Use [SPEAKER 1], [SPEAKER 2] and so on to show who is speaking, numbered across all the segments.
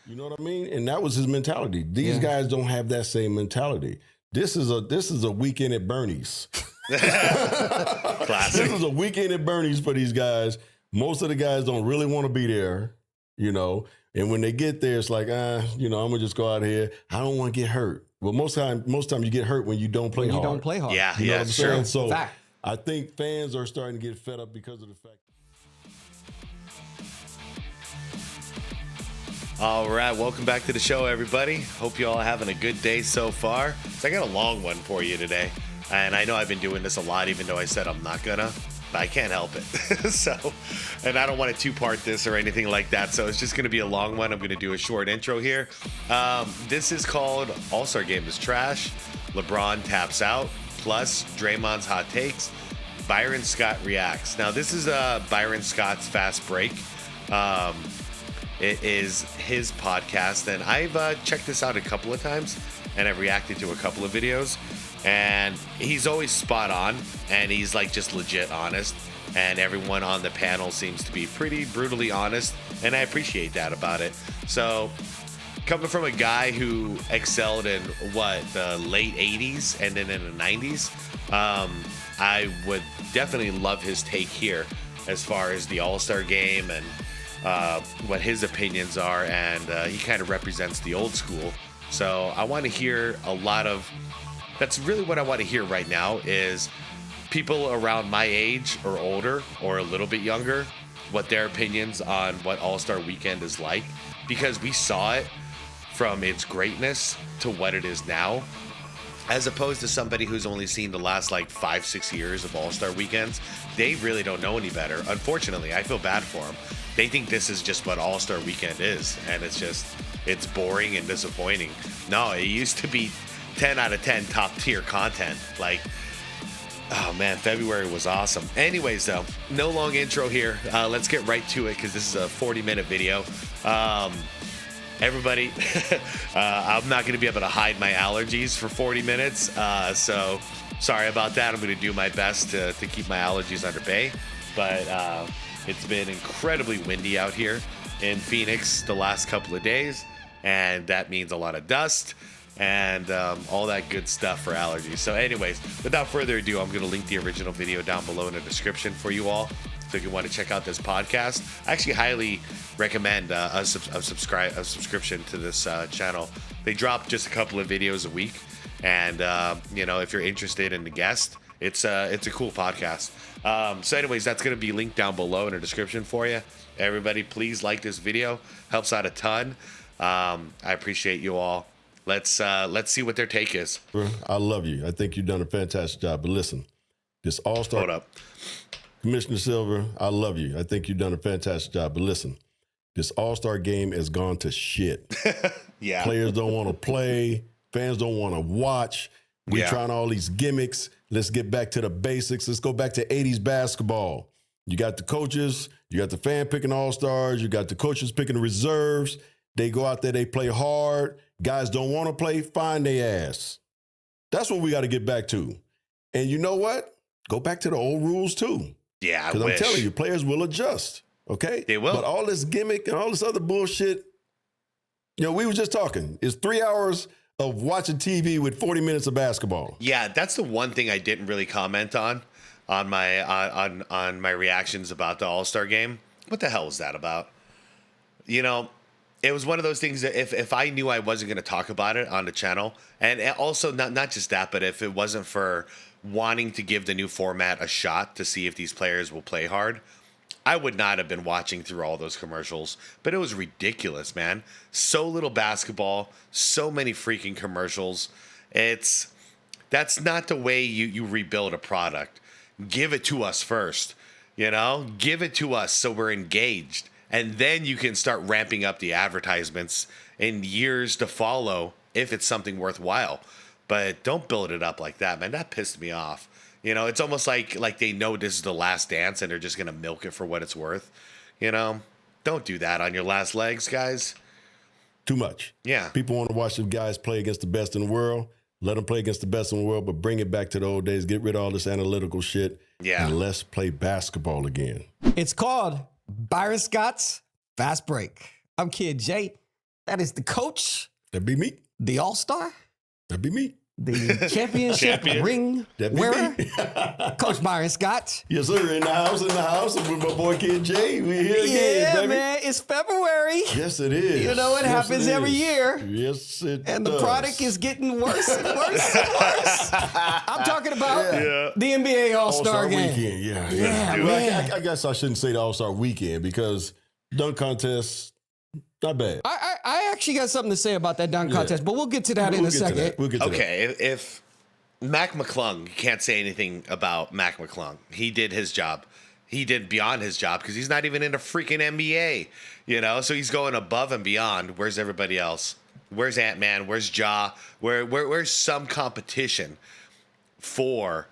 [SPEAKER 1] You know what I mean? And that was his mentality. These guys don't have that same mentality. This is a weekend at Bernie's.
[SPEAKER 2] Classic.
[SPEAKER 1] This is a weekend at Bernie's for these guys. Most of the guys don't really want to be there, you know. And when they get there, it's like, I'm gonna just go out here. I don't want to get hurt. Well, most time you get hurt when you don't play hard.
[SPEAKER 3] You don't play hard.
[SPEAKER 2] Yeah,
[SPEAKER 1] you know what I'm saying?
[SPEAKER 2] true.
[SPEAKER 1] So
[SPEAKER 3] Fact.
[SPEAKER 1] I think fans are starting to get fed up because of the fact.
[SPEAKER 2] All right, welcome back to the show, everybody. Hope you all are having a good day so far. So I got a long one for you today. And I know I've been doing this a lot, even though I said I'm not gonna, but I can't help it. And I don't want to two-part this or anything like that. So it's just gonna be a long one. I'm gonna do a short intro here. This is called All-Star Game is Trash. LeBron taps out, plus Draymond's hot takes. Byron Scott reacts. Now this is Byron Scott's Fast Break. It is his podcast, and I've checked this out a couple of times, and I've reacted to a couple of videos, and he's always spot on, and he's like just legit honest, and everyone on the panel seems to be pretty brutally honest, and I appreciate that about it. So coming from a guy who excelled in the late 80s and then in the 90s, I would definitely love his take here as far as the All-Star Game and what his opinions are, and he kind of represents the old school. So I want to hear that's really what I want to hear right now is people around my age or older or a little bit younger, what their opinions on what All-Star Weekend is like, because we saw it from its greatness to what it is now, as opposed to somebody who's only seen the last 5-6 years of All-Star Weekends. They really don't know any better. Unfortunately, I feel bad for them. They think this is just what All-Star Weekend is, and it's boring and disappointing. No, it used to be 10 out of 10 top tier content. Oh man, February was awesome. Anyways, though, no long intro here. Let's get right to it because this is a 40-minute video. Everybody, I'm not going to be able to hide my allergies for 40 minutes, so sorry about that. I'm going to do my best to keep my allergies under bay, but it's been incredibly windy out here in Phoenix the last couple of days, and that means a lot of dust and all that good stuff for allergies. So anyways, without further ado, I'm going to link the original video down below in the description for you all. So if you want to check out this podcast, I actually highly recommend a subscription to this channel. They drop just a couple of videos a week, and if you're interested in the guest, it's a cool podcast. So anyways, that's going to be linked down below in the description for you. Everybody, please like this video. Helps out a ton. I appreciate you all. Let's see what their take is.
[SPEAKER 1] I love you. I think you've done a fantastic job. But listen, this All-Star...
[SPEAKER 2] Hold up.
[SPEAKER 1] Commissioner Silver, I love you. I think you've done a fantastic job. But listen, this All-Star Game has gone to shit.
[SPEAKER 2] Yeah.
[SPEAKER 1] Players don't want to play. Fans don't want to watch. We're trying all these gimmicks. Let's get back to the basics. Let's go back to 80s basketball. You got the coaches. You got the fan picking All-Stars. You got the coaches picking the reserves. They go out there. They play hard. Guys don't want to play. Find their ass. That's what we got to get back to. And you know what? Go back to the old rules, too.
[SPEAKER 2] Yeah,
[SPEAKER 1] because I'm telling you, players will adjust, okay?
[SPEAKER 2] They will.
[SPEAKER 1] But all this gimmick and all this other bullshit, we were just talking. It's 3 hours of watching TV with 40 minutes of basketball.
[SPEAKER 2] Yeah, that's the one thing I didn't really comment on my on my reactions about the All-Star Game. What the hell was that about? It was one of those things that if I knew I wasn't going to talk about it on the channel, and also not just that, but if it wasn't for wanting to give the new format a shot to see if these players will play hard, I would not have been watching through all those commercials. But it was ridiculous, man. So little basketball, so many freaking commercials. That's not the way you rebuild a product. Give it to us first, give it to us so we're engaged. And then you can start ramping up the advertisements in years to follow if it's something worthwhile. But don't build it up like that, man. That pissed me off. It's almost like they know this is the last dance and they're just going to milk it for what it's worth. Don't do that on your last legs, guys.
[SPEAKER 1] Too much.
[SPEAKER 2] Yeah.
[SPEAKER 1] People want to watch the guys play against the best in the world. Let them play against the best in the world, but bring it back to the old days. Get rid of all this analytical shit.
[SPEAKER 2] Yeah.
[SPEAKER 1] And let's play basketball again.
[SPEAKER 3] It's called Byron Scott's Fast Break. I'm Kid Jay. That is the coach,
[SPEAKER 1] That'd be me.
[SPEAKER 3] the all-star,
[SPEAKER 1] That'd be me.
[SPEAKER 3] the championship ring
[SPEAKER 1] That'd be
[SPEAKER 3] wearer,
[SPEAKER 1] me.
[SPEAKER 3] Coach Byron Scott.
[SPEAKER 1] Yes, sir. In the house, and with my boy Kid Jay. We here again, baby.
[SPEAKER 3] Man, it's February.
[SPEAKER 1] Yes, it is.
[SPEAKER 3] You know it happens every year.
[SPEAKER 1] Yes, it
[SPEAKER 3] And
[SPEAKER 1] does.
[SPEAKER 3] the product is getting worse and worse and worse. I'm talking about the NBA All-Star game.
[SPEAKER 1] Weekend. Yeah.
[SPEAKER 3] Yeah,
[SPEAKER 1] Well,
[SPEAKER 3] man.
[SPEAKER 1] I guess I shouldn't say the All-Star weekend because dunk contest, not bad.
[SPEAKER 3] I actually got something to say about that dunk contest, but we'll get to that in a second.
[SPEAKER 1] We'll get to that.
[SPEAKER 2] Okay, if Mac McClung, you can't say anything about Mac McClung. He did his job. He did beyond his job because he's not even in the freaking NBA, you know? So he's going above and beyond. Where's everybody else? Where's Ant-Man? Where's Ja? Where's some competition for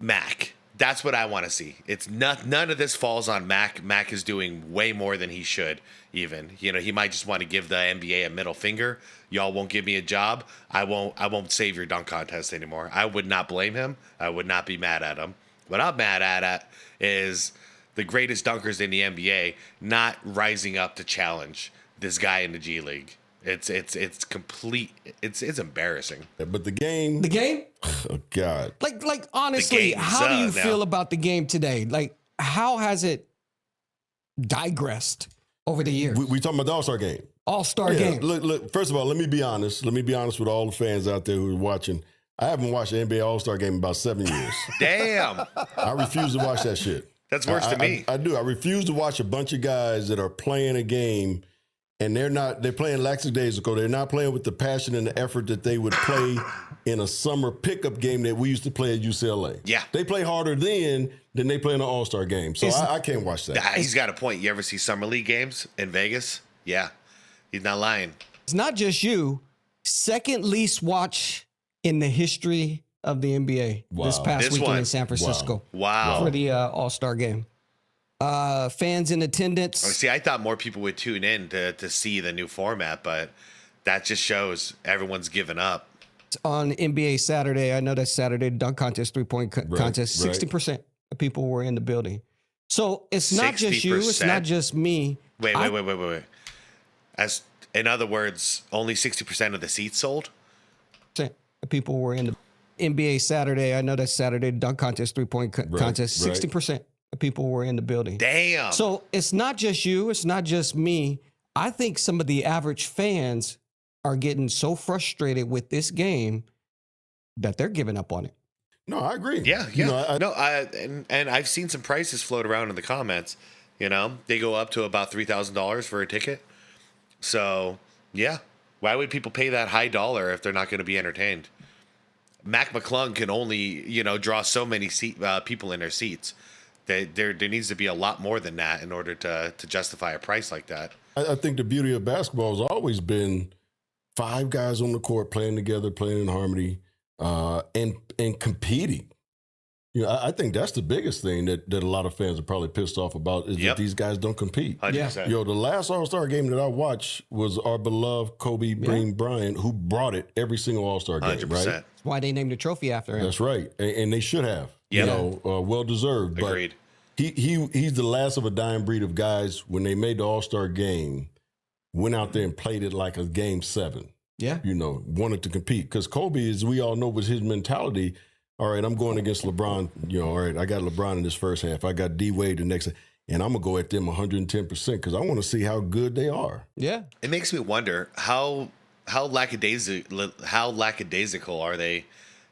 [SPEAKER 2] Mac? That's what I want to see. It's none of this falls on Mac. Mac is doing way more than he should even. You know, he might just want to give the NBA a middle finger. Y'all won't give me a job. I won't save your dunk contest anymore. I would not blame him. I would not be mad at him. What I'm mad at is the greatest dunkers in the NBA not rising up to challenge this guy in the G League. It's complete. It's embarrassing.
[SPEAKER 1] But the game.
[SPEAKER 3] The game?
[SPEAKER 1] Oh, God.
[SPEAKER 3] Like honestly,
[SPEAKER 2] game's
[SPEAKER 3] how do you
[SPEAKER 2] now.
[SPEAKER 3] feel about the game today? Like, how has it digressed over the years?
[SPEAKER 1] We talking about the All-Star game.
[SPEAKER 3] All-Star game.
[SPEAKER 1] Look, first of all, let me be honest. Let me be honest with all the fans out there who are watching. I haven't watched the NBA All-Star game in about 7 years.
[SPEAKER 2] Damn.
[SPEAKER 1] I refuse to watch that shit.
[SPEAKER 2] That's worse than me.
[SPEAKER 1] I do. I refuse to watch a bunch of guys that are playing a game and they're playing lackadaisical. They're not playing with the passion and the effort that they would play in a summer pickup game that we used to play at UCLA.
[SPEAKER 2] Yeah.
[SPEAKER 1] They play harder then than they play in an All-Star game. So I can't watch that.
[SPEAKER 2] He's got a point. You ever see Summer League games in Vegas? Yeah. He's not lying.
[SPEAKER 3] It's not just you. Second least watch in the history of the NBA this past
[SPEAKER 2] This
[SPEAKER 3] weekend
[SPEAKER 2] one.
[SPEAKER 3] in San Francisco.
[SPEAKER 2] Wow.
[SPEAKER 3] For the All-Star game. Fans in attendance.
[SPEAKER 2] See, I thought more people would tune in to see the new format, but that just shows everyone's given up.
[SPEAKER 3] On NBA Saturday, I know that's Saturday, dunk contest, three-point contest, 60% of people were in the building. So it's not just you, it's not just me.
[SPEAKER 2] Wait. As in other words, only 60% of the seats sold?
[SPEAKER 3] People were in the NBA Saturday, I know that's Saturday, dunk contest, three-point contest, 60% of people were in the building.
[SPEAKER 2] Damn.
[SPEAKER 3] So it's not just you, it's not just me. I think some of the average fans are getting so frustrated with this game that they're giving up on it.
[SPEAKER 1] No, I agree.
[SPEAKER 2] Yeah.
[SPEAKER 1] You know,
[SPEAKER 2] And I've seen some prices float around in the comments. You know, they go up to about $3,000 for a ticket. So, yeah. Why would people pay that high dollar if they're not going to be entertained? Mac McClung can only, draw so many people in their seats. There needs to be a lot more than that in order to justify a price like that.
[SPEAKER 1] I think the beauty of basketball has always been 5 guys on the court playing together, playing in harmony, and competing. You know, I think that's the biggest thing that a lot of fans are probably pissed off about is that these guys don't compete.
[SPEAKER 2] 100%.
[SPEAKER 1] The last All-Star game that I watched was our beloved Kobe Bryant, who brought it every single All-Star game,
[SPEAKER 2] 100%.
[SPEAKER 1] right?
[SPEAKER 3] That's why they named the trophy after him.
[SPEAKER 1] That's right. And they should have. Well-deserved.
[SPEAKER 2] Agreed.
[SPEAKER 1] But he's the last of a dying breed of guys when they made the All-Star game, went out there and played it like a Game 7.
[SPEAKER 3] Yeah.
[SPEAKER 1] Wanted to compete. Because Kobe, as we all know, was his mentality. All right, I'm going against LeBron. All right, I got LeBron in this first half. I got D-Wade the next half. And I'm going to go at them 110% because I want to see how good they are.
[SPEAKER 3] Yeah.
[SPEAKER 2] It makes me wonder how lackadaisical are they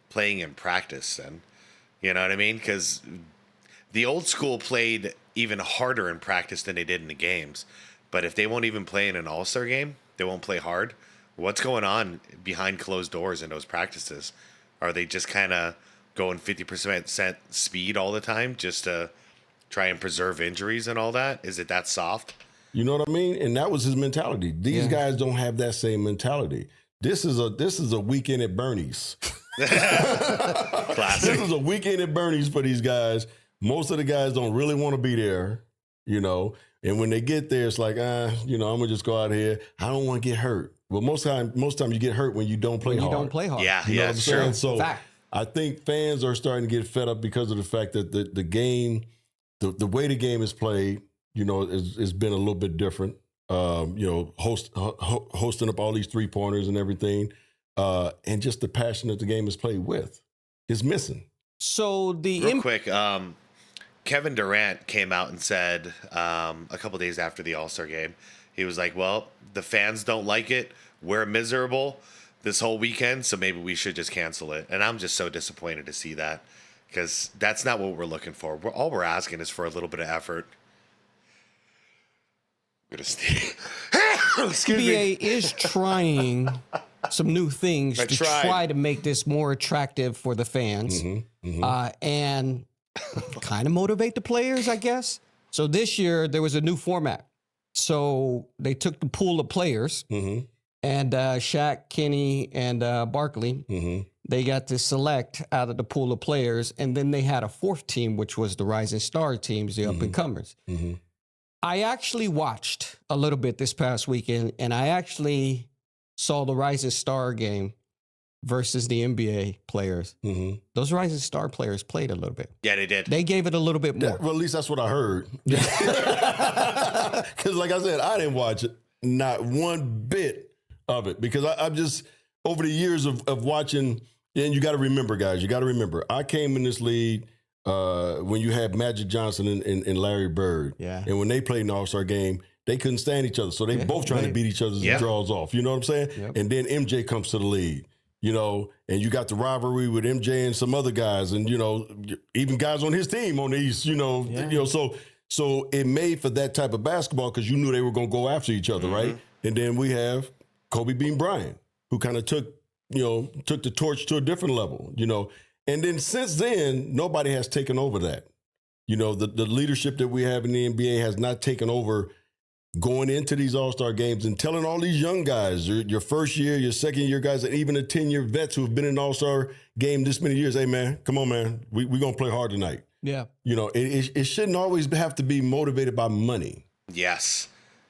[SPEAKER 2] playing in practice then? You know what I mean? Because the old school played even harder in practice than they did in the games. But if they won't even play in an all-star game, they won't play hard. What's going on behind closed doors in those practices? Are they just kind of going 50% speed all the time just to try and preserve injuries and all that? Is it that soft?
[SPEAKER 1] You know what I mean? And that was his mentality. These guys don't have that same mentality. This is a weekend at Bernie's.
[SPEAKER 2] Classic.
[SPEAKER 1] This is a weekend at Bernie's for these guys. Most of the guys don't really want to be there, And when they get there, it's like, I'm gonna just go out here. I don't want to get hurt. Well, most time you get hurt when you don't play hard.
[SPEAKER 3] You don't play hard.
[SPEAKER 2] Yeah,
[SPEAKER 1] You know what I'm saying?
[SPEAKER 2] sure.
[SPEAKER 1] So
[SPEAKER 3] Fact.
[SPEAKER 1] I think fans are starting to get fed up because of the fact that the game, the way the game is played, has been a little bit different. hosting up all these 3-pointers and everything. And just the passion that the game is played with is missing.
[SPEAKER 3] So
[SPEAKER 2] real quick, Kevin Durant came out and said a couple days after the All-Star game, he was like, well, the fans don't like it. We're miserable this whole weekend, so maybe we should just cancel it. And I'm just so disappointed to see that, because that's not what we're looking for. All we're asking is for a little bit of effort. I'm gonna sneeze.
[SPEAKER 3] NBA is trying some new things to try to make this more attractive for the fans, and kind of motivate the players, I guess. So this year there was a new format. So they took the pool of players, and Shaq, Kenny, and Barkley, they got to select out of the pool of players, and then they had a fourth team, which was the Rising Star teams, the up-and-comers. I actually watched a little bit this past weekend, and I actually saw the Rising Star game versus the NBA players. Those Rising Star players played a little bit.
[SPEAKER 2] Yeah, they did.
[SPEAKER 3] They gave it a little bit more.
[SPEAKER 1] Well, at least that's what I heard. Because like I said, I didn't watch it, not one bit of it, because I'm just, over the years of watching, and you got to remember, guys, I came in this league when you had Magic Johnson and Larry Bird.
[SPEAKER 3] Yeah.
[SPEAKER 1] And when they played in the All-Star game, they couldn't stand each other. So they both trying to beat each other's draws off. You know what I'm saying?
[SPEAKER 3] Yep.
[SPEAKER 1] And then MJ comes to the league, and you got the rivalry with MJ and some other guys, and, even guys on his team on the East, so it made for that type of basketball because you knew they were going to go after each other, right? And then we have Kobe beating Bryant, who kind of took the torch to a different level, And then since then, nobody has taken over that. The leadership that we have in the NBA has not taken over going into these All-Star games and telling all these young guys, your first year, your second year guys, and even the 10-year vets who have been in the All-Star game this many years, hey, man, come on, man. We're going to play hard tonight.
[SPEAKER 3] Yeah.
[SPEAKER 1] It shouldn't always have to be motivated by money.
[SPEAKER 2] Yes.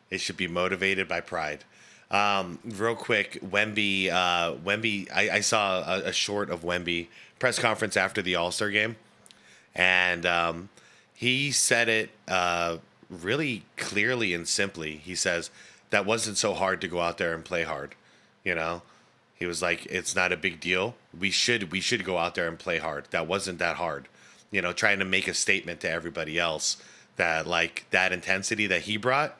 [SPEAKER 2] It should be motivated by pride. Real quick, Wemby, I saw a short of Wemby press conference after the All-Star game, and he said it really clearly and simply. He says that wasn't so hard to go out there and play hard. He was like, it's not a big deal. We should go out there and play hard. That wasn't that hard. Trying to make a statement to everybody else that, like, that intensity that he brought,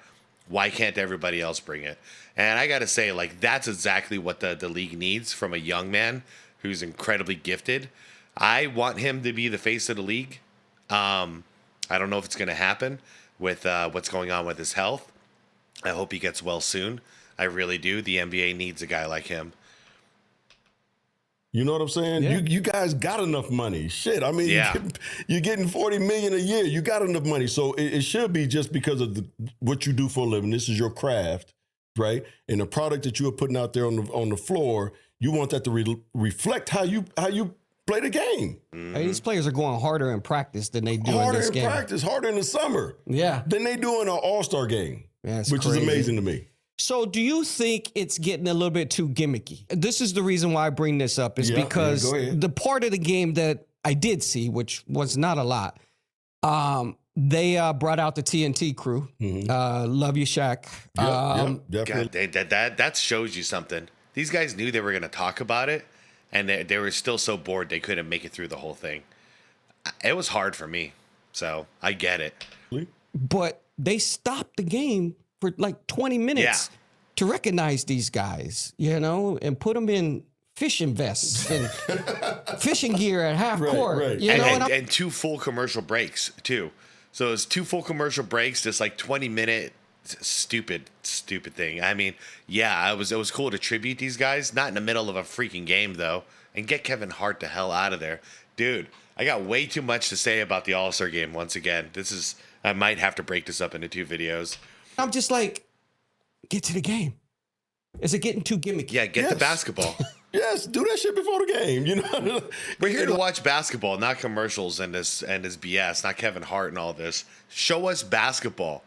[SPEAKER 2] why can't everybody else bring it? And I got to say, like, that's exactly what the league needs from a young man who's incredibly gifted. I want him to be the face of the league. I don't know if it's going to happen with what's going on with his health. I hope he gets well soon. I really do. The NBA needs a guy like him.
[SPEAKER 1] You know what I'm saying?
[SPEAKER 3] Yeah.
[SPEAKER 1] You guys got enough money. Shit, I mean, you're getting $40 million a year. You got enough money. So it should be just because of what you do for a living. This is your craft, right? And the product that you are putting out there on the floor, you want that to reflect how you play the game.
[SPEAKER 3] Hey, these players are going harder in practice than they do in this game.
[SPEAKER 1] Harder in practice, harder in the summer.
[SPEAKER 3] Yeah.
[SPEAKER 1] Than they do in an All-Star game, which is amazing to me.
[SPEAKER 3] So do you think it's getting a little bit too gimmicky? This is the reason why I bring this up, is because the part of the game that I did see, which was not a lot, they brought out the TNT crew. Love you, Shaq.
[SPEAKER 1] Definitely.
[SPEAKER 2] God, that shows you something. These guys knew they were going to talk about it, and they were still so bored they couldn't make it through the whole thing. It was hard for me, so I get it.
[SPEAKER 3] But they stopped the game for like 20 minutes to recognize these guys, and put them in fishing vests and fishing gear at half court.
[SPEAKER 1] Right.
[SPEAKER 2] And 2 full commercial breaks, too. So it's 2 full commercial breaks, just like 20-minute stupid thing. I mean, it was cool to tribute these guys, not in the middle of a freaking game, though, and get Kevin Hart the hell out of there. Dude, I got way too much to say about the All-Star game once again. I might have to break this up into 2 videos.
[SPEAKER 3] I'm just like, get to the game. Is it getting too gimmicky?
[SPEAKER 2] Yeah, get the basketball.
[SPEAKER 1] Yes, do that shit before the game.
[SPEAKER 2] We're here to watch basketball, not commercials and this BS, not Kevin Hart and all this. Show us basketball.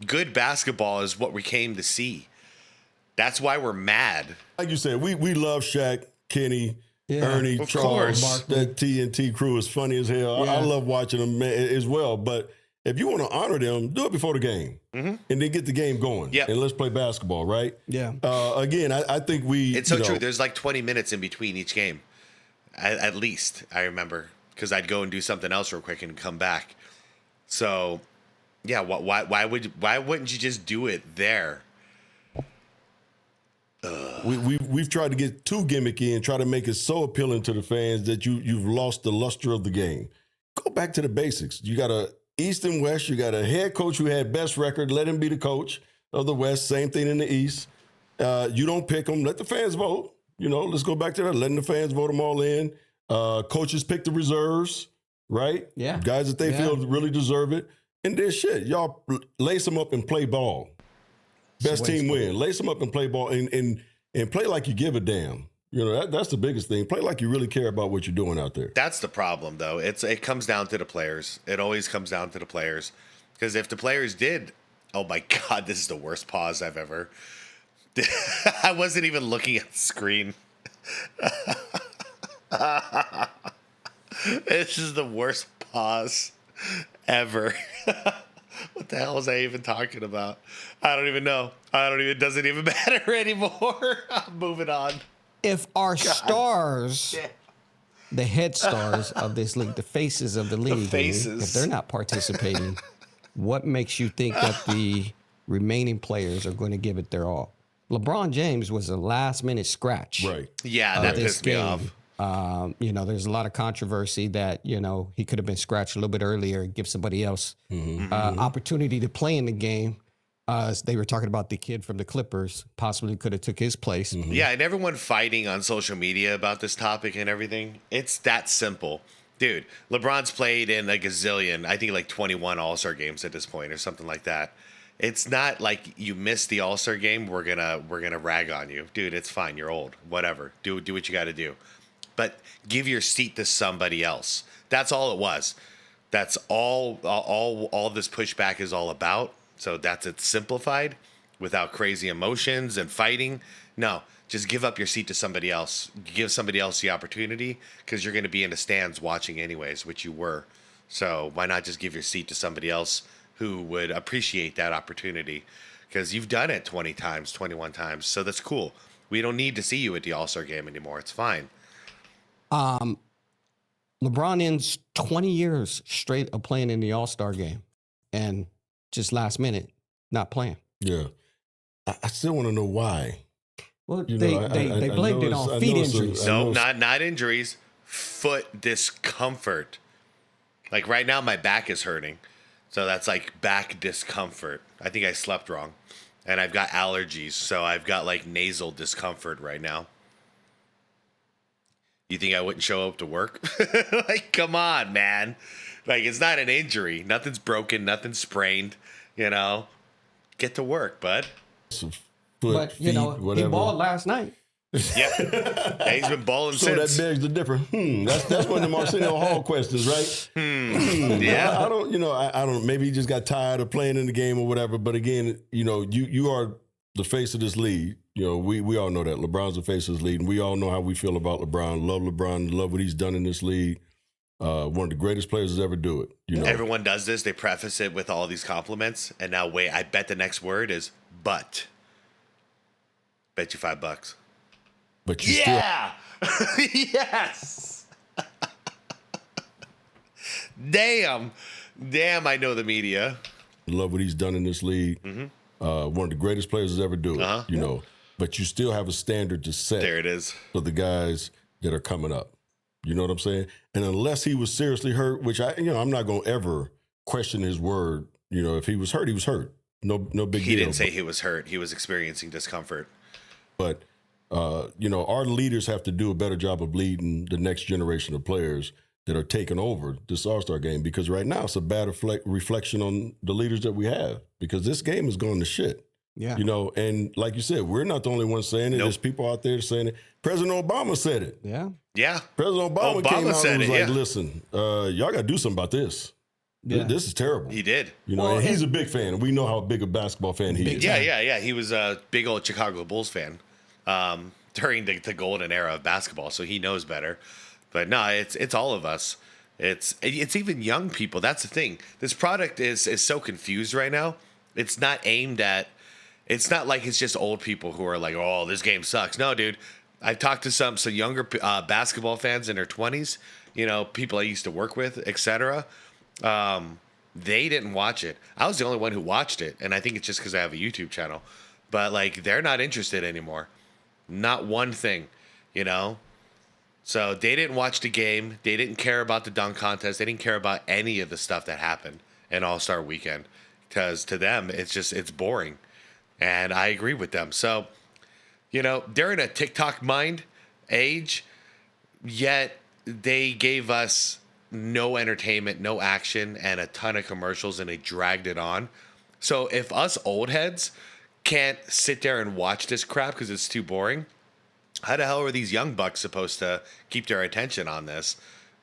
[SPEAKER 2] Good basketball is what we came to see. That's why we're mad.
[SPEAKER 1] Like you said, we love Shaq, Kenny, Ernie,
[SPEAKER 2] of
[SPEAKER 1] Charles.
[SPEAKER 2] course.
[SPEAKER 1] That TNT crew is funny as hell. I love watching them as well, but if you want to honor them, do it before the game, and then get the game going.
[SPEAKER 2] Yep.
[SPEAKER 1] And let's play basketball, right?
[SPEAKER 3] Yeah.
[SPEAKER 1] Again, I think
[SPEAKER 2] It's so true. There's like 20 minutes in between each game, at least. I remember because I'd go and do something else real quick and come back. So, yeah. Why wouldn't you just do it there?
[SPEAKER 1] We've tried to get too gimmicky and try to make it so appealing to the fans that you've lost the luster of the game. Go back to the basics. You got a East and West. You got a head coach who had best record. Let him be the coach of the West. Same thing in the East. You don't pick them. Let the fans vote. Let's go back to that. Letting the fans vote them all in. Coaches pick the reserves, right?
[SPEAKER 3] Yeah.
[SPEAKER 1] Guys that they feel really deserve it. And then y'all lace them up and play ball. Best team win. Lace them up and play ball and play like you give a damn. That's the biggest thing. Play like you really care about what you're doing out there.
[SPEAKER 2] That's the problem, though. It comes down to the players. It always comes down to the players. Because if the players did, oh my God, this is the worst pause I've ever. I wasn't even looking at the screen. This is the worst pause ever. What the hell was I even talking about? I don't even know. It doesn't even matter anymore. I'm moving on.
[SPEAKER 3] If our stars, the head stars of this league, the faces of the league, if they're not participating, what makes you think that the remaining players are going to give it their all? LeBron James was a last-minute scratch.
[SPEAKER 1] Right.
[SPEAKER 2] Yeah, that pissed me off.
[SPEAKER 3] There's a lot of controversy that, he could have been scratched a little bit earlier, give somebody else opportunity to play in the game. They were talking about the kid from the Clippers possibly could have took his place.
[SPEAKER 2] Yeah, and everyone fighting on social media about this topic and everything. It's that simple. Dude, LeBron's played in a gazillion, I think like 21 All-Star games at this point or something like that. It's not like you missed the All-Star game, we're gonna rag on you. Dude, it's fine, you're old. Whatever. Do what you gotta do. But give your seat to somebody else. That's all it was. That's all this pushback is all about. So that's it simplified without crazy emotions and fighting. No, just give up your seat to somebody else. Give somebody else the opportunity because you're going to be in the stands watching anyways, which you were. So why not just give your seat to somebody else who would appreciate that opportunity? Because you've done it 20 times, 21 times. So that's cool. We don't need to see you at the All-Star game anymore. It's fine.
[SPEAKER 3] LeBron ends 20 years straight of playing in the All-Star game and just last minute not playing.
[SPEAKER 1] Yeah. I still want to know why.
[SPEAKER 3] Well, they blamed it on feet injuries.
[SPEAKER 2] No, not injuries. Foot discomfort. Like right now, my back is hurting. So that's like back discomfort. I think I slept wrong. And I've got allergies. So I've got like nasal discomfort right now. You think I wouldn't show up to work? Like, come on, man. Like, it's not an injury. Nothing's broken. Nothing's sprained. Get to work, bud.
[SPEAKER 3] But he balled last night.
[SPEAKER 2] Yep. Yeah, he's been balling since.
[SPEAKER 1] So that begs the difference. That's one of the Arsenio Hall questions, right?
[SPEAKER 2] Yeah.
[SPEAKER 1] I don't. Maybe he just got tired of playing in the game or whatever. But again, you are the face of this league. We all know that LeBron's the face of this league, and we all know how we feel about LeBron. Love LeBron. Love what he's done in this league. One of the greatest players to ever do it.
[SPEAKER 2] Everyone does this. They preface it with all these compliments, and now wait. I bet the next word is but. Bet you $5.
[SPEAKER 1] But you
[SPEAKER 2] still. Yes. Damn. I know the media.
[SPEAKER 1] Love what he's done in this league. One of the greatest players to ever do it. But you still have a standard to set.
[SPEAKER 2] There it is.
[SPEAKER 1] For the guys that are coming up. You know what I'm saying? And unless he was seriously hurt, which I'm not going to ever question his word. If he was hurt, he was hurt. No big deal.
[SPEAKER 2] He didn't say he was hurt. He was experiencing discomfort.
[SPEAKER 1] But, our leaders have to do a better job of leading the next generation of players that are taking over this All-Star game, because right now it's a bad reflection on the leaders that we have, because this game is going to shit.
[SPEAKER 3] Yeah.
[SPEAKER 1] And like you said, we're not the only ones saying it. Nope. There's people out there saying it. President Obama said it.
[SPEAKER 3] Yeah.
[SPEAKER 2] Yeah.
[SPEAKER 1] President Obama came out and was like, listen, y'all got to do something about this. Yeah. This is terrible.
[SPEAKER 2] He did.
[SPEAKER 1] And he's a big fan. We know how big a basketball fan he is.
[SPEAKER 2] Yeah. He was a big old Chicago Bulls fan during the golden era of basketball, so he knows better. But no, it's all of us. It's even young people. That's the thing. This product is so confused right now. It's not aimed at. It's not like it's just old people who are like, oh, this game sucks. No, dude. I've talked to some younger basketball fans in their 20s. You know, people I used to work with, etc. They didn't watch it. I was the only one who watched it, and I think it's just because I have a YouTube channel. But like, they're not interested anymore. Not one thing, you know. So they didn't watch the game. They didn't care about the dunk contest. They didn't care about any of the stuff that happened in All-Star Weekend, because to them it's boring, and I agree with them. So, you know, they're in a TikTok mind age, yet they gave us no entertainment, no action, and a ton of commercials, and they dragged it on. So if us old heads can't sit there and watch this crap because it's too boring, how the hell are these young bucks supposed to keep their attention on this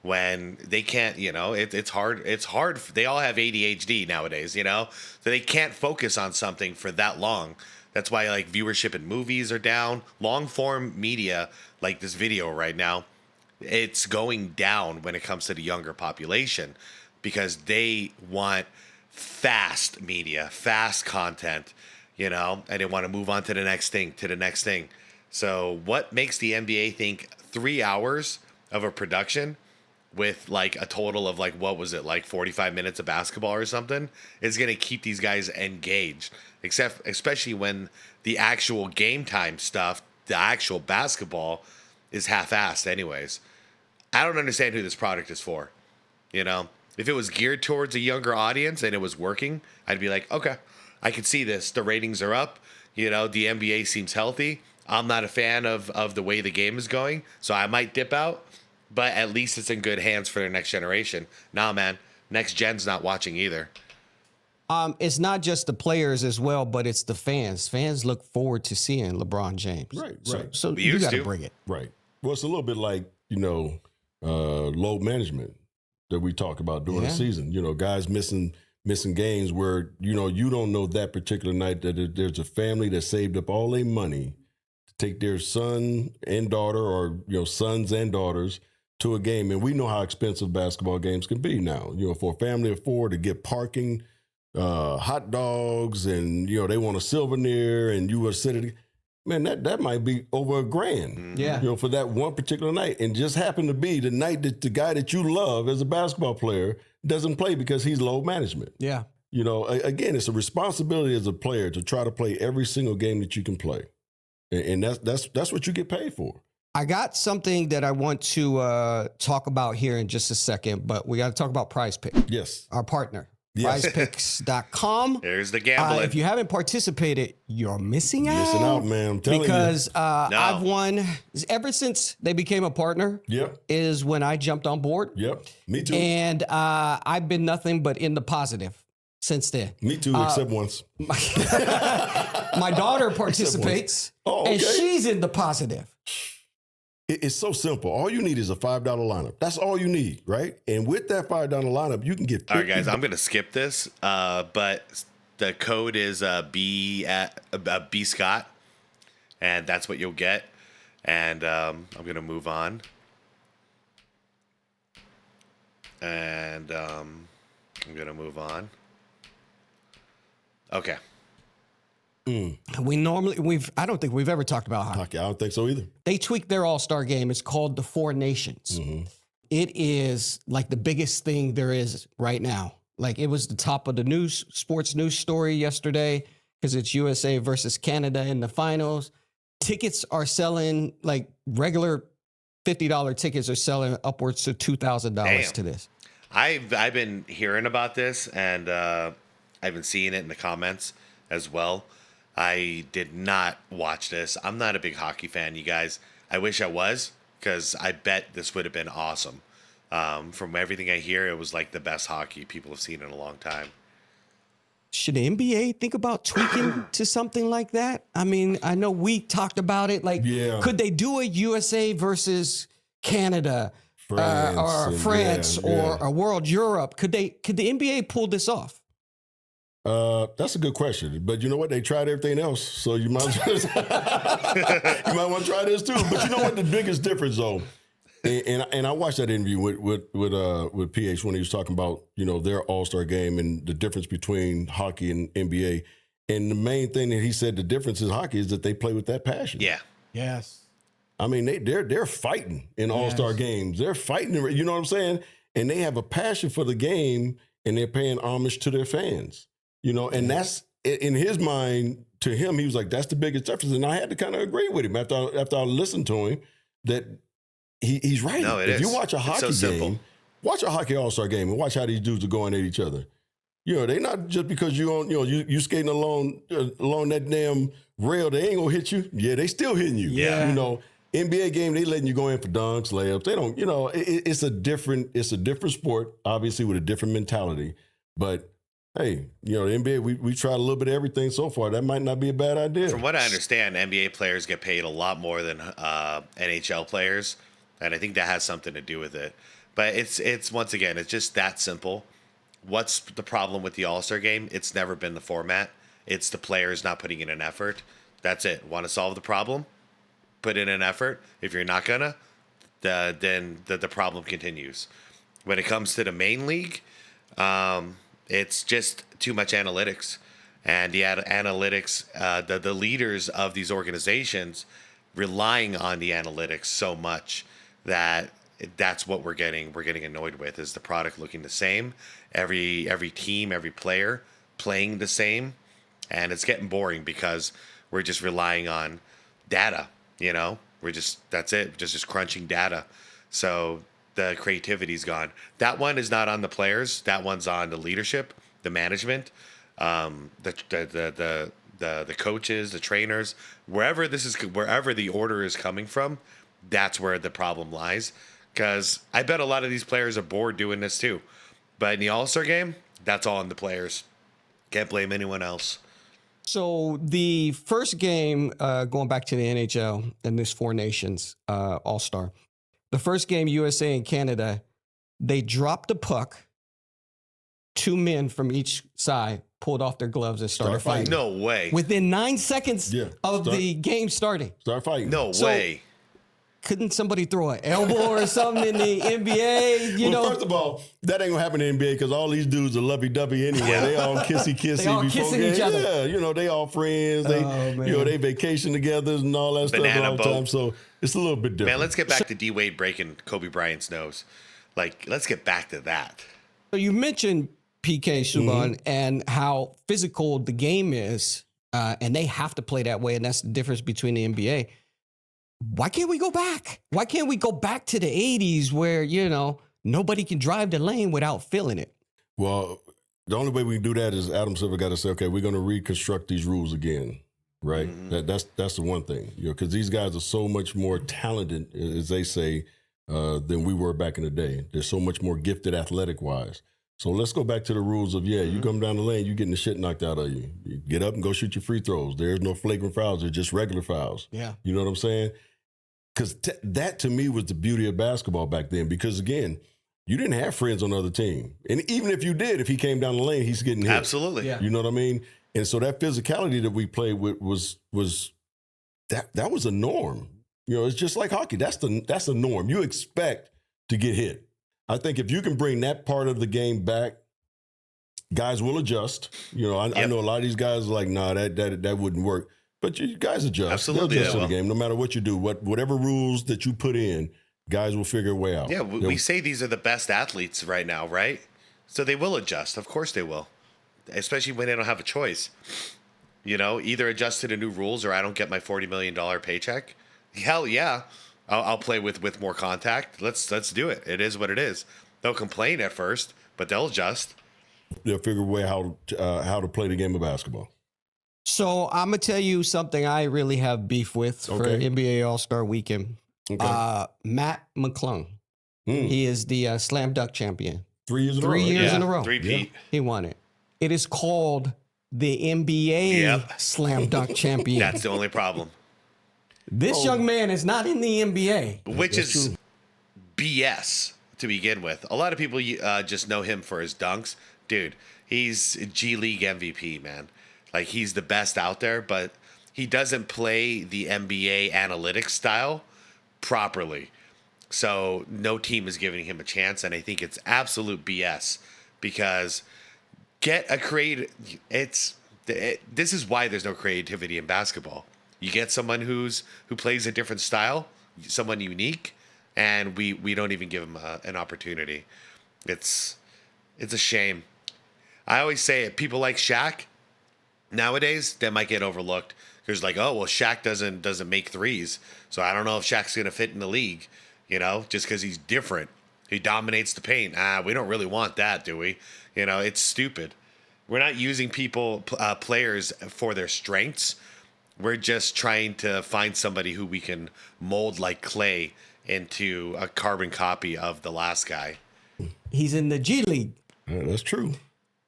[SPEAKER 2] when they can't? You know, it's hard. It's hard. They all have ADHD nowadays, you know, so they can't focus on something for that long. That's why like viewership in movies are down. Long form media like this video right now, it's going down when it comes to the younger population, because they want fast media, fast content, you know, and they want to move on to the next thing, So what makes the NBA think 3 hours of a production with like a total of like, what was it, like 45 minutes of basketball or something, is going to keep these guys engaged, especially when the actual game time stuff, the actual basketball, is half-assed anyways. I don't understand who this product is for. You know, if it was geared towards a younger audience and it was working, I'd be like, okay, I can see this. The ratings are up. You know, the NBA seems healthy. I'm not a fan of the way the game is going, so I might dip out. But at least it's in good hands for the next generation. Nah, man, next gen's not watching either.
[SPEAKER 3] It's not just the players as well, but it's the fans. Fans look forward to seeing LeBron James.
[SPEAKER 1] Right.
[SPEAKER 3] So you got to bring it.
[SPEAKER 1] Right. Well, it's a little bit like, you know, load management that we talk about during the season. You know, guys missing games where, you know, you don't know that particular night that there's a family that saved up all their money to take their son and daughter, or, you know, sons and daughters to a game. And we know how expensive basketball games can be now. You know, for a family of four to get parking, hot dogs, and, you know, they want a souvenir, and you were sitting. Man, that might be over $1,000.
[SPEAKER 3] Yeah.
[SPEAKER 1] You know, for that one particular night. And just happened to be the night that the guy that you love as a basketball player doesn't play because he's load management.
[SPEAKER 3] Yeah.
[SPEAKER 1] You know, again, it's a responsibility as a player to try to play every single game that you can play. And that's what you get paid for.
[SPEAKER 3] I got something that I want to talk about here in just a second, but we got to talk about Prize Pick.
[SPEAKER 1] Yes.
[SPEAKER 3] Our partner.
[SPEAKER 1] Yes.
[SPEAKER 3] PrizePicks.com.
[SPEAKER 2] There's the gambling.
[SPEAKER 3] If you haven't participated, you're missing out.
[SPEAKER 1] Missing out, man. I'm telling
[SPEAKER 3] because,
[SPEAKER 1] you.
[SPEAKER 3] I've won ever since they became a partner.
[SPEAKER 1] Yep.
[SPEAKER 3] Is when I jumped on board.
[SPEAKER 1] Yep. Me too.
[SPEAKER 3] And I've been nothing but in the positive since then.
[SPEAKER 1] Me too, except once.
[SPEAKER 3] My daughter participates,
[SPEAKER 1] okay.
[SPEAKER 3] and she's in the positive.
[SPEAKER 1] It's so simple. All you need is a $5 lineup. That's all you need, right? And with that $5 lineup, you can get.
[SPEAKER 2] All right, guys, I'm going to skip this, but the code is B Scott, and that's what you'll get. And I'm going to move on. And I'm going to move on. Okay.
[SPEAKER 3] I don't think we've ever talked about hockey.
[SPEAKER 1] I don't think so either.
[SPEAKER 3] They tweaked their All-Star game. It's called the Four Nations. Mm-hmm. It is like the biggest thing there is right now. Like, it was the top of the sports news story yesterday because it's USA versus Canada in the finals. Tickets are selling, like regular $50 tickets are selling upwards to $2,000 to this.
[SPEAKER 2] I've been hearing about this, and I've been seeing it in the comments as well. I did not watch this. I'm not a big hockey fan, you guys. I wish I was, because I bet this would have been awesome. From everything I hear, it was like the best hockey people have seen in a long time.
[SPEAKER 3] Should the NBA think about tweaking to something like that? I mean, I know we talked about it. Like, could they do a USA versus Canada or France or a World Europe? Could the NBA pull this off?
[SPEAKER 1] That's a good question, but you know what? They tried everything else, so you might want to try this too. But you know what? The biggest difference, though, And I watched that interview with PH when he was talking about, you know, their All-Star game and the difference between hockey and NBA. And the main thing that he said the difference in hockey is that they play with that passion.
[SPEAKER 2] Yeah.
[SPEAKER 3] Yes.
[SPEAKER 1] I mean, they're fighting in All-Star games. They're fighting, you know what I'm saying? And they have a passion for the game, and they're paying homage to their fans. You know, and that's, in his mind, to him, he was like, that's the biggest difference. And I had to kind of agree with him after I listened to him that he's right.
[SPEAKER 2] No,
[SPEAKER 1] if you watch a hockey game, watch a hockey All-Star game and watch how these dudes are going at each other. You know, they not just because you skating along that damn rail, they ain't gonna hit you. Yeah, they still hitting you.
[SPEAKER 3] Yeah.
[SPEAKER 1] You know, NBA game, they letting you go in for dunks, layups. They don't, you know, it's a different sport, obviously with a different mentality. But hey, you know, the NBA, we tried a little bit of everything so far. That might not be a bad idea.
[SPEAKER 2] From what I understand, NBA players get paid a lot more than NHL players, and I think that has something to do with it. But it's once again, it's just that simple. What's the problem with the All-Star game? It's never been the format. It's the players not putting in an effort. That's it. Want to solve the problem? Put in an effort. If you're not gonna, then the problem continues. When it comes to the main league, it's just too much analytics, and the analytics, the leaders of these organizations relying on the analytics so much that that's what we're getting annoyed with, is the product looking the same, every team, every player playing the same, and it's getting boring because we're just relying on data. You know, that's it, just crunching data. So the creativity's gone. That one is not on the players. That one's on the leadership, the management, the coaches, the trainers, wherever the order is coming from. That's where the problem lies. Because I bet a lot of these players are bored doing this too. But in the All-Star game, that's all on the players. Can't blame anyone else.
[SPEAKER 3] So the first game, going back to the NHL and this Four Nations All-Star, the first game, USA and Canada, they dropped the puck. Two men from each side pulled off their gloves and started fighting.
[SPEAKER 2] No way.
[SPEAKER 3] Within 9 seconds of the game starting.
[SPEAKER 1] Start fighting.
[SPEAKER 2] No way.
[SPEAKER 3] Couldn't somebody throw an elbow or something in the NBA? You know,
[SPEAKER 1] first of all, that ain't gonna happen in the NBA because all these dudes are lovey-dovey anyway.
[SPEAKER 2] Yeah.
[SPEAKER 1] They all kissy
[SPEAKER 3] They all
[SPEAKER 1] before
[SPEAKER 3] kissing
[SPEAKER 1] games.
[SPEAKER 3] each other.
[SPEAKER 1] Yeah, you know, they all friends. They, you know, they vacation together and all that
[SPEAKER 2] Banana
[SPEAKER 1] stuff all the
[SPEAKER 2] boat.
[SPEAKER 1] time. So it's a little bit different.
[SPEAKER 2] Man, let's get back to D. Wade breaking Kobe Bryant's nose. Like, let's get back to that.
[SPEAKER 3] So you mentioned PK Subban and how physical the game is, and they have to play that way, and that's the difference between the NBA. Why can't we go back? Why can't we go back to the 80s where, you know, nobody can drive the lane without feeling it?
[SPEAKER 1] Well, the only way we can do that is Adam Silver got to say, okay, we're going to reconstruct these rules again, right? That's the one thing, you know, because these guys are so much more talented, as they say, than we were back in the day. They're so much more gifted athletic-wise. So let's go back to the rules of, you come down the lane, you're getting the shit knocked out of you. You get up and go shoot your free throws. There's no flagrant fouls. They're just regular fouls.
[SPEAKER 3] Yeah.
[SPEAKER 1] You know what I'm saying? Because that, to me, was the beauty of basketball back then. Because, again, you didn't have friends on the other team. And even if you did, if he came down the lane, he's getting hit.
[SPEAKER 2] Absolutely.
[SPEAKER 3] Yeah.
[SPEAKER 1] You know what I mean? And so that physicality that we played with was that was a norm. You know, it's just like hockey. That's the norm. You expect to get hit. I think if you can bring that part of the game back, guys will adjust. You know, I know a lot of these guys are like, nah, that wouldn't work. But you guys adjust.
[SPEAKER 2] Absolutely.
[SPEAKER 1] They'll adjust to the game. No matter what you do, whatever rules that you put in, guys will figure a way out.
[SPEAKER 2] Yeah, we say these are the best athletes right now, right? So they will adjust. Of course they will. Especially when they don't have a choice. You know, either adjust to the new rules or I don't get my $40 million paycheck. Hell yeah. I'll play with more contact. Let's do it. It is what it is. They'll complain at first, but they'll adjust.
[SPEAKER 1] They'll figure a way how to play the game of basketball.
[SPEAKER 3] So I'm going to tell you something I really have beef with for NBA All-Star Weekend. Okay. Matt McClung. He is the slam dunk champion.
[SPEAKER 1] 3 years in a row.
[SPEAKER 3] 3 years in a row.
[SPEAKER 2] Three-peat.
[SPEAKER 3] He won it. It is called the NBA slam dunk champion.
[SPEAKER 2] That's the only problem.
[SPEAKER 3] This young man is not in the NBA.
[SPEAKER 2] Which is true. BS to begin with. A lot of people just know him for his dunks. Dude, he's G League MVP, man. Like, he's the best out there, but he doesn't play the NBA analytics style properly. So no team is giving him a chance, and I think it's absolute BS because get a this is why there's no creativity in basketball. You get someone who plays a different style, someone unique, and we don't even give him an opportunity. It's a shame. I always say it. People like Shaq nowadays, they might get overlooked because like, oh well, Shaq doesn't make threes, so I don't know if Shaq's gonna fit in the league. Just because he's different, he dominates the paint. We don't really want that, do we? It's stupid. We're not using players for their strengths. We're just trying to find somebody who we can mold like clay into a carbon copy of the last guy.
[SPEAKER 3] He's in the G League.
[SPEAKER 1] Yeah, that's true.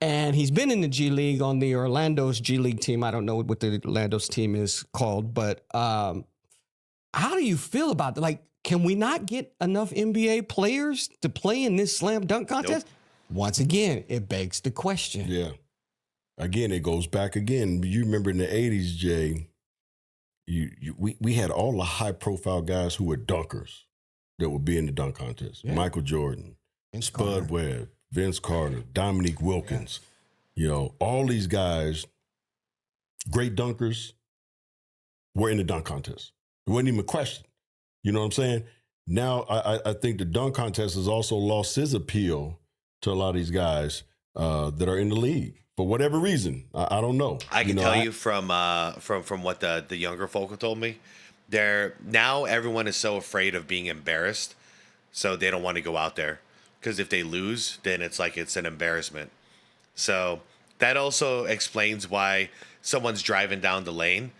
[SPEAKER 3] And he's been in the G League on the Orlando's G League team. I don't know what the Orlando's team is called, but how do you feel about that? Like, can we not get enough NBA players to play in this slam dunk contest? Nope. Once again, it begs the question.
[SPEAKER 1] Yeah. Again, it goes back again. You remember in the 80s, Jay, we had all the high-profile guys who were dunkers that would be in the dunk contest. Yeah. Michael Jordan, Spud Webb, Vince Carter, Dominique Wilkins. Yeah. All these guys, great dunkers, were in the dunk contest. It wasn't even a question. You know what I'm saying? Now, I think the dunk contest has also lost its appeal to a lot of these guys that are in the league for whatever reason. I don't know.
[SPEAKER 2] I can tell you from what the younger folk have told me. Now everyone is so afraid of being embarrassed, so they don't want to go out there because if they lose, then it's like it's an embarrassment. So that also explains why someone's driving down the lane,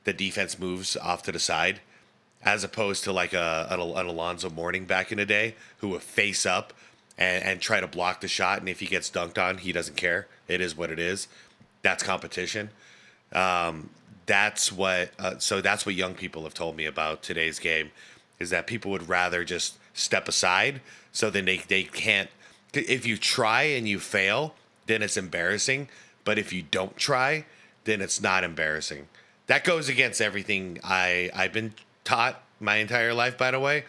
[SPEAKER 2] the defense moves off to the side. As opposed to like an Alonzo Mourning back in the day who would face up and try to block the shot. And if he gets dunked on, he doesn't care. It is what it is. That's competition. That's what young people have told me about today's game is that people would rather just step aside. So then they can't, if you try and you fail, then it's embarrassing. But if you don't try, then it's not embarrassing. That goes against everything I've been taught my entire life, by the way.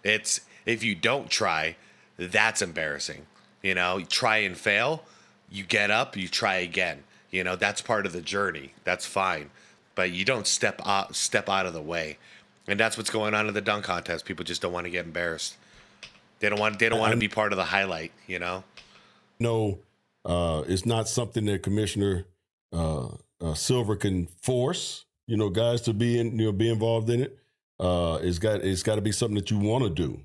[SPEAKER 2] It's if you don't try, that's embarrassing. You try and fail, you get up, you try again. That's part of the journey. That's fine. But you don't step out of the way. And that's what's going on in the dunk contest. People just don't want to get embarrassed. They don't want to be part of the highlight,
[SPEAKER 1] No, it's not something that Commissioner Silver can force, guys to be involved in it. It's got to be something that you want to do,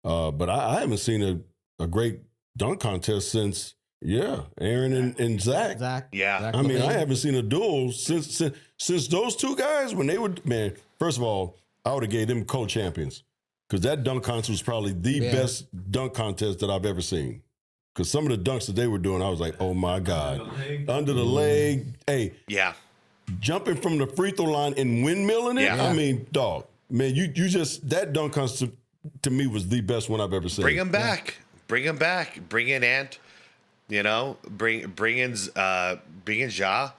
[SPEAKER 1] But I haven't seen a great dunk contest since, Aaron and Zach.
[SPEAKER 2] Yeah.
[SPEAKER 3] Zach
[SPEAKER 1] I mean,
[SPEAKER 3] Levine.
[SPEAKER 1] I haven't seen a duel since those two guys when they would, man, first of all, I would have gave them co-champions because that dunk contest was probably the best dunk contest that I've ever seen. Because some of the dunks that they were doing, I was like, oh my God. Under the leg. Hey.
[SPEAKER 2] Yeah.
[SPEAKER 1] Jumping from the free throw line and windmilling it.
[SPEAKER 2] Yeah.
[SPEAKER 1] I mean, dog, man, you just that dunk contest to me was the best one I've ever seen.
[SPEAKER 2] Bring him back. Yeah. Bring him back. Bring in Ant. Bring in Ja.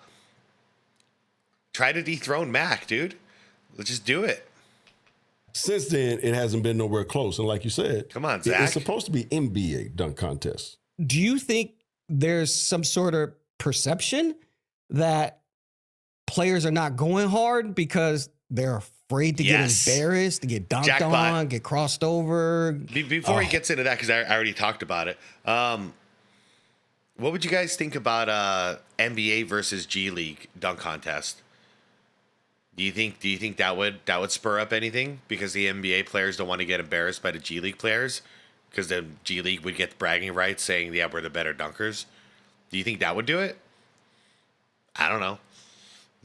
[SPEAKER 2] Try to dethrone Mac, dude. Let's just do it.
[SPEAKER 1] Since then, it hasn't been nowhere close. And like you said,
[SPEAKER 2] come on, Zach.
[SPEAKER 1] It's supposed to be NBA dunk contest.
[SPEAKER 3] Do you think there's some sort of perception that players are not going hard because they're afraid to get embarrassed, to get dunked on, get crossed over?
[SPEAKER 2] Before he gets into that, because I already talked about it, what would you guys think about NBA versus G League dunk contest? Do you think that would spur up anything? Because the NBA players don't want to get embarrassed by the G League players? Because the G League would get bragging rights saying, yeah, we're the better dunkers. Do you think that would do it? I don't know.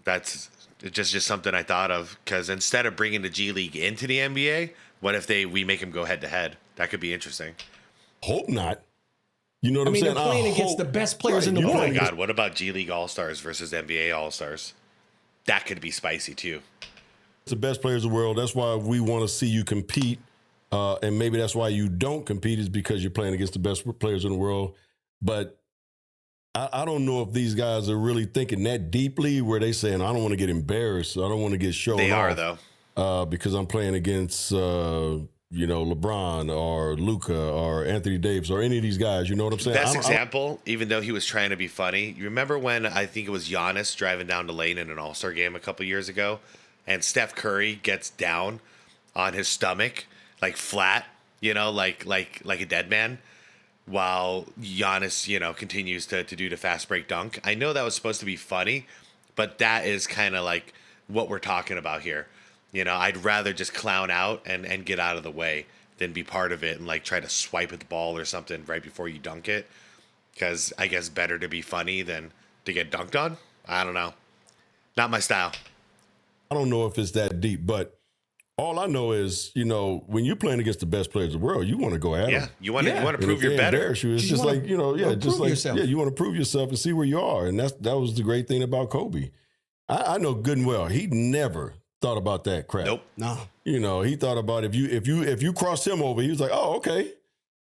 [SPEAKER 2] That's just something I thought of. Because instead of bringing the G League into the NBA, what if we make them go head to head? That could be interesting.
[SPEAKER 1] Hope not. You know what I'm saying?
[SPEAKER 3] They're playing against the best players in the world.
[SPEAKER 2] Oh my God, what about G League All-Stars versus NBA All-Stars? That could be spicy too.
[SPEAKER 1] It's the best players in the world. That's why we want to see you compete. And maybe that's why you don't compete is because you're playing against the best players in the world. But I don't know if these guys are really thinking that deeply where they saying, I don't want to get embarrassed. I don't want to get showed off.
[SPEAKER 2] They are, though.
[SPEAKER 1] Because I'm playing against, LeBron or Luka or Anthony Davis or any of these guys. You know what I'm saying?
[SPEAKER 2] Best example, even though he was trying to be funny, you remember when I think it was Giannis driving down the lane in an All-Star game a couple years ago, and Steph Curry gets down on his stomach, like flat, like a dead man, while Giannis, continues to do the fast break dunk. I know that was supposed to be funny, but that is kind of like what we're talking about here. I'd rather just clown out and get out of the way than be part of it and like try to swipe at the ball or something right before you dunk it. Because I guess better to be funny than to get dunked on. I don't know. Not my style.
[SPEAKER 1] I don't know if it's that deep, but all I know is, when you're playing against the best players in the world, you want to go at them.
[SPEAKER 2] Yeah, you want to prove you're better.
[SPEAKER 1] Embarrass you. It's just like, you want to prove yourself and see where you are. And that was the great thing about Kobe. I know good and well, he never thought about that crap.
[SPEAKER 2] Nope.
[SPEAKER 3] No.
[SPEAKER 1] He thought about if you crossed him over, he was like, oh, okay,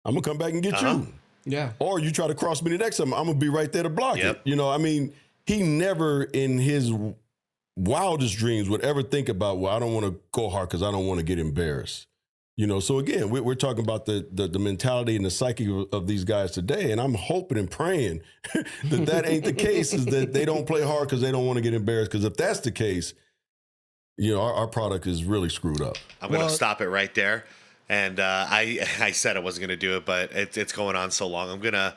[SPEAKER 1] I'm gonna come back and get you.
[SPEAKER 3] Yeah.
[SPEAKER 1] Or you try to cross me the next time, I'm gonna be right there to block
[SPEAKER 2] Yep.
[SPEAKER 1] it. He never in his wildest dreams would ever think about, well, I don't want to go hard because I don't want to get embarrassed. So again, we're talking about the mentality and the psyche of these guys today, and I'm hoping and praying that ain't the case, is that they don't play hard because they don't want to get embarrassed. Because if that's the case, our product is really screwed up.
[SPEAKER 2] I'm going to stop it right there. And I said I wasn't going to do it, but it's going on so long. I'm gonna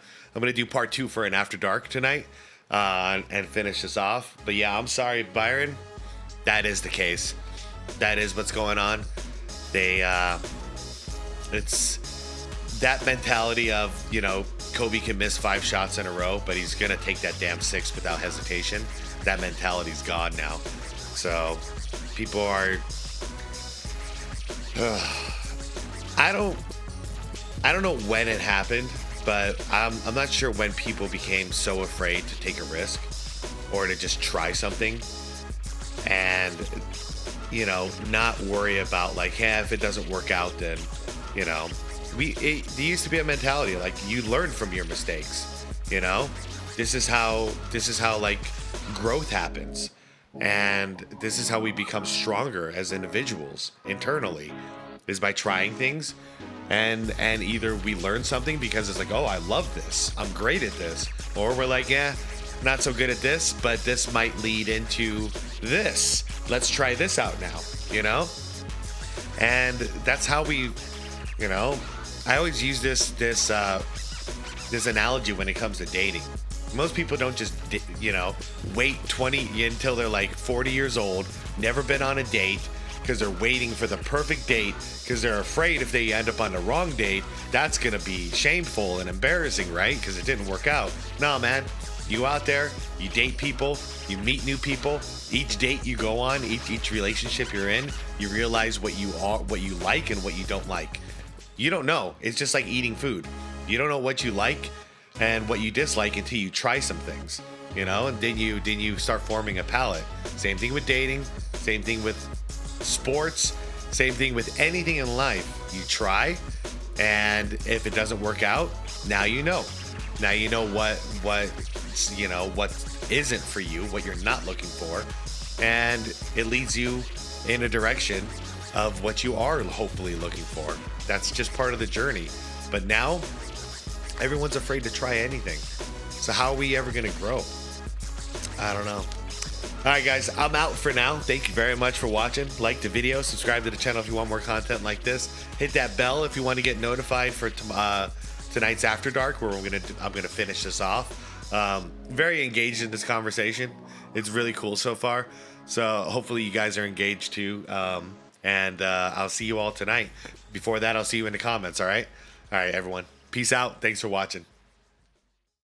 [SPEAKER 2] do part 2 for an After Dark tonight and finish this off. But yeah, I'm sorry, Byron. That is the case. That is what's going on. It's that mentality of, Kobe can miss 5 shots in a row, but he's going to take that damn 6 without hesitation. That mentality's gone now. So people are, I don't know when it happened, but I'm not sure when people became so afraid to take a risk or to just try something and, not worry about like, hey, if it doesn't work out, then, there used to be a mentality like you learn from your mistakes. This is how like growth happens, and this is how we become stronger as individuals internally, is by trying things, and either we learn something because it's like, oh, I love this, I'm great at this, or we're like, yeah, not so good at this, but this might lead into this. Let's try this out now, And that's how we, I always use this analogy when it comes to dating. Most people don't just, wait 20 until they're like 40 years old, never been on a date, because they're waiting for the perfect date, because they're afraid if they end up on the wrong date, that's going to be shameful and embarrassing, right? Because it didn't work out. No, man. You out there, you date people, you meet new people. Each date you go on, each relationship you're in, you realize what you like and what you don't like. You don't know. It's just like eating food. You don't know what you like and what you dislike until you try some things, and then you start forming a palate. Same thing with dating, same thing with sports, same thing with anything in life. You try, and if it doesn't work out, now you know. Now you know what isn't for you, what you're not looking for, and it leads you in a direction of what you are hopefully looking for. That's just part of the journey. But now everyone's afraid to try anything. So how are we ever going to grow? I don't know. All right, guys, I'm out for now. Thank you very much for watching. Like the video, subscribe to the channel if you want more content like this. Hit that bell if you want to get notified for tonight's After Dark, where I'm gonna finish this off. Very engaged in this conversation. It's really cool so far. So hopefully you guys are engaged too. And I'll see you all tonight. Before that, I'll see you in the comments. All right, everyone. Peace out. Thanks for watching.